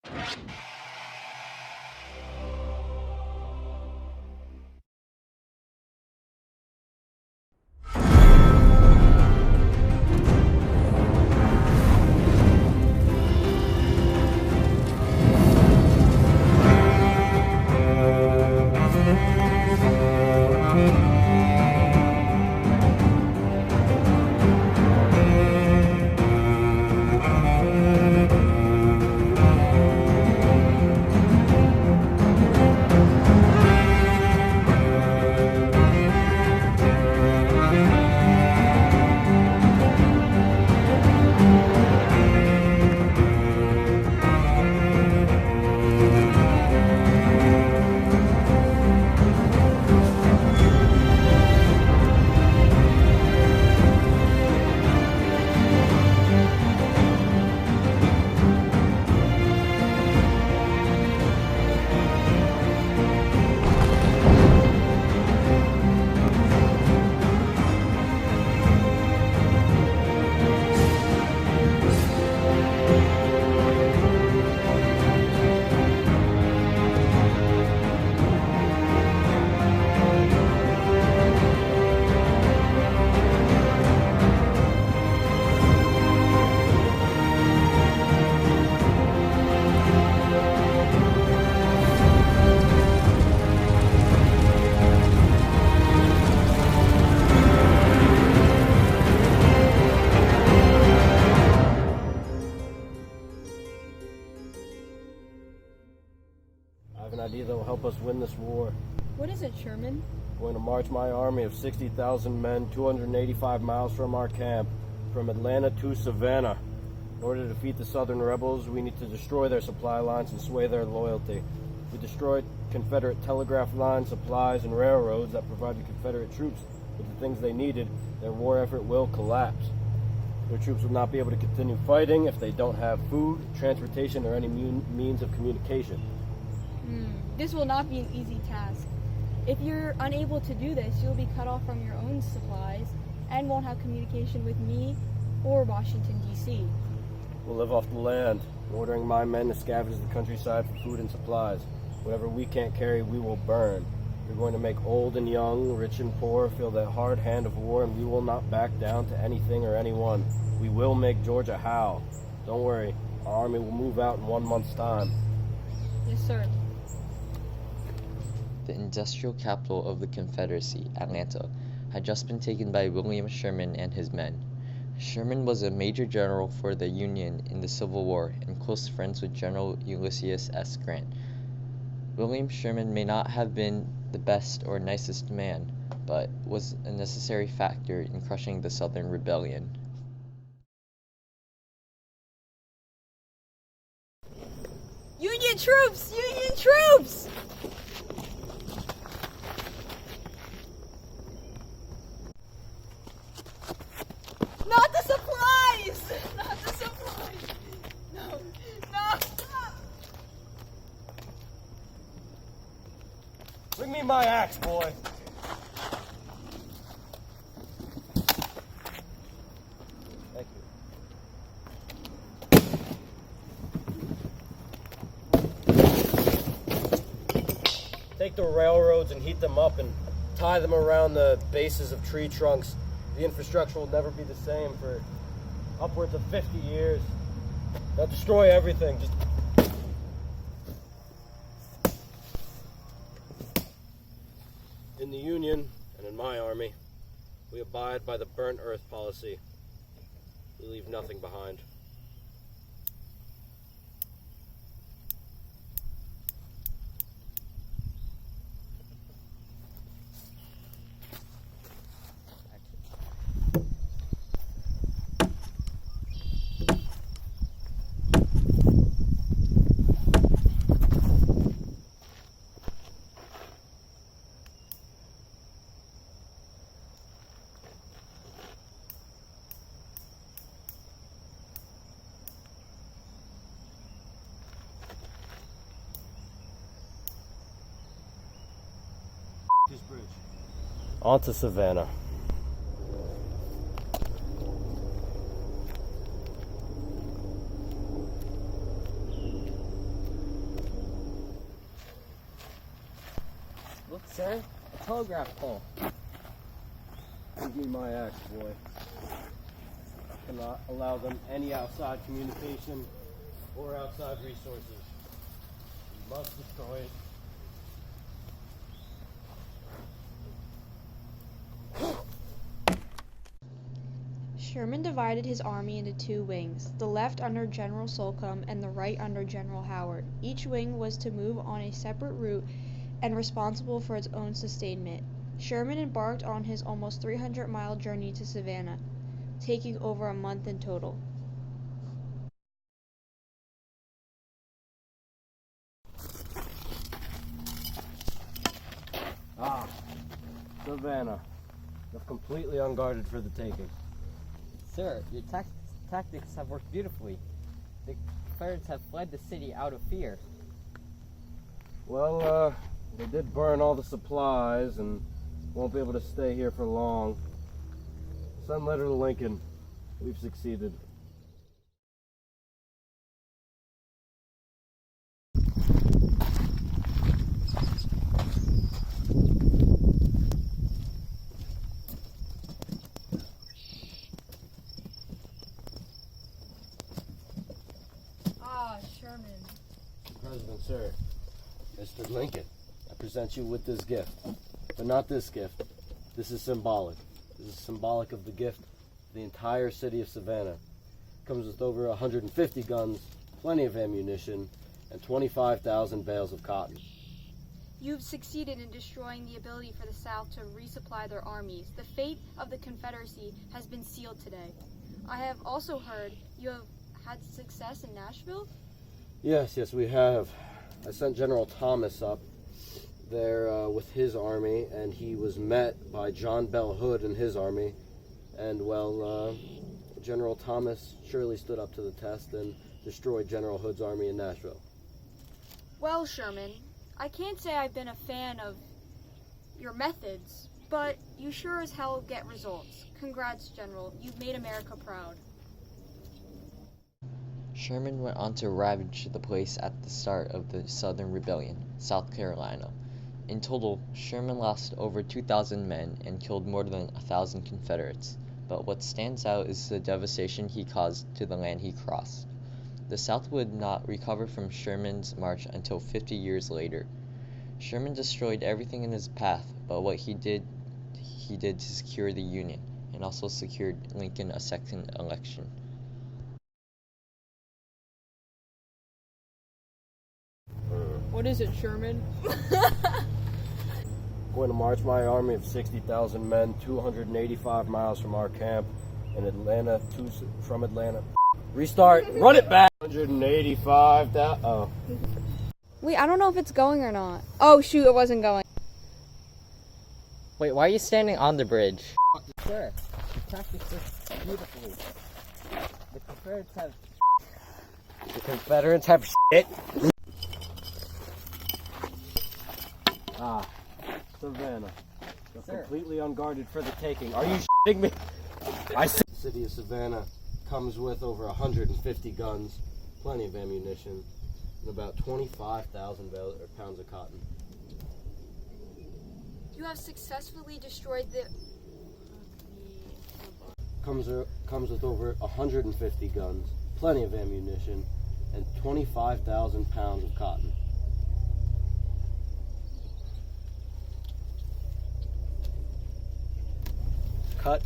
I have an idea that will help us win this war. What is it, Sherman? I'm going to march my army of 60,000 men 285 miles from our camp, from Atlanta to Savannah. In order to defeat the Southern rebels, we need to destroy their supply lines and sway their loyalty. If we destroy Confederate telegraph lines, supplies, and railroads that provided Confederate troops with the things they needed, their war effort will collapse. Their troops will not be able to continue fighting if they don't have food, transportation, or any means of communication. This will not be an easy task. If you're unable to do this, you'll be cut off from your own supplies and won't have communication with me or Washington, D.C. We'll live off the land, ordering my men to scavenge the countryside for food and supplies. Whatever we can't carry, we will burn. We're going to make old and young, rich and poor feel the hard hand of war, and we will not back down to anything or anyone. We will make Georgia howl. Don't worry, our army will move out in 1 month's time. Yes, sir. The industrial capital of the Confederacy, Atlanta, had just been taken by William Sherman and his men. Sherman was a major general for the Union in the Civil War and close friends with General Ulysses S. Grant. William Sherman may not have been the best or nicest man, but was a necessary factor in crushing the Southern Rebellion. Union troops! Union troops! Not the supplies! Not the supplies! No, no! Bring me my axe, boy. Thank you. Take the railroads and heat them up and tie them around the bases of tree trunks. The infrastructure will never be the same for upwards of 50 years. They'll destroy everything. Just in the Union and in my army, we abide by the burnt earth policy. We leave nothing behind. This bridge. On to Savannah. Sir, a telegraph pole. Give me my axe, boy. Cannot allow them any outside communication or outside resources. We must destroy it. Sherman divided his army into two wings, the left under General Slocum and the right under General Howard. Each wing was to move on a separate route and responsible for its own sustainment. Sherman embarked on his almost 300-mile journey to Savannah, taking over a month in total. Savannah. They're completely unguarded for the taking. Sir, your tactics have worked beautifully. The Confederates have fled the city out of fear. Well, they did burn all the supplies and won't be able to stay here for long. Send letter to Lincoln. We've succeeded. Sherman. President, sir, Mr. Lincoln, I present you with this gift. But not this gift. This is symbolic. This is symbolic of the gift of the entire city of Savannah. It comes with over 150 guns, plenty of ammunition, and 25,000 bales of cotton. You've succeeded in destroying the ability for the South to resupply their armies. The fate of the Confederacy has been sealed today. I have also heard you have had success in Nashville? Yes, we have. I sent General Thomas up there with his army, and he was met by John Bell Hood and his army. And, well, General Thomas surely stood up to the test and destroyed General Hood's army in Nashville. Well, Sherman, I can't say I've been a fan of your methods, but you sure as hell get results. Congrats, General. You've made America proud. Sherman went on to ravage the place at the start of the Southern Rebellion, South Carolina. In total, Sherman lost over 2,000 men and killed more than 1,000 Confederates, but what stands out is the devastation he caused to the land he crossed. The South would not recover from Sherman's march until 50 years later. Sherman destroyed everything in his path, but what he did to secure the Union, and also secured Lincoln a second election. What is it, Sherman? Going to march my army of 60,000 men 285 miles from our camp in Atlanta from Atlanta. Restart. Run it back. 185,000. Oh. Wait, I don't know if it's going or not. Oh, shoot, it wasn't going. Wait, why are you standing on the bridge? Sir, your tactics work beautifully. The Confederates have shit. Savannah. They're Sir. completely unguarded for the taking. Are you shitting me? The city of Savannah comes with over 150 guns, plenty of ammunition, and about 25,000 pounds of cotton. You have successfully destroyed the... Comes with over 150 guns, plenty of ammunition, and 25,000 pounds of cotton. Cut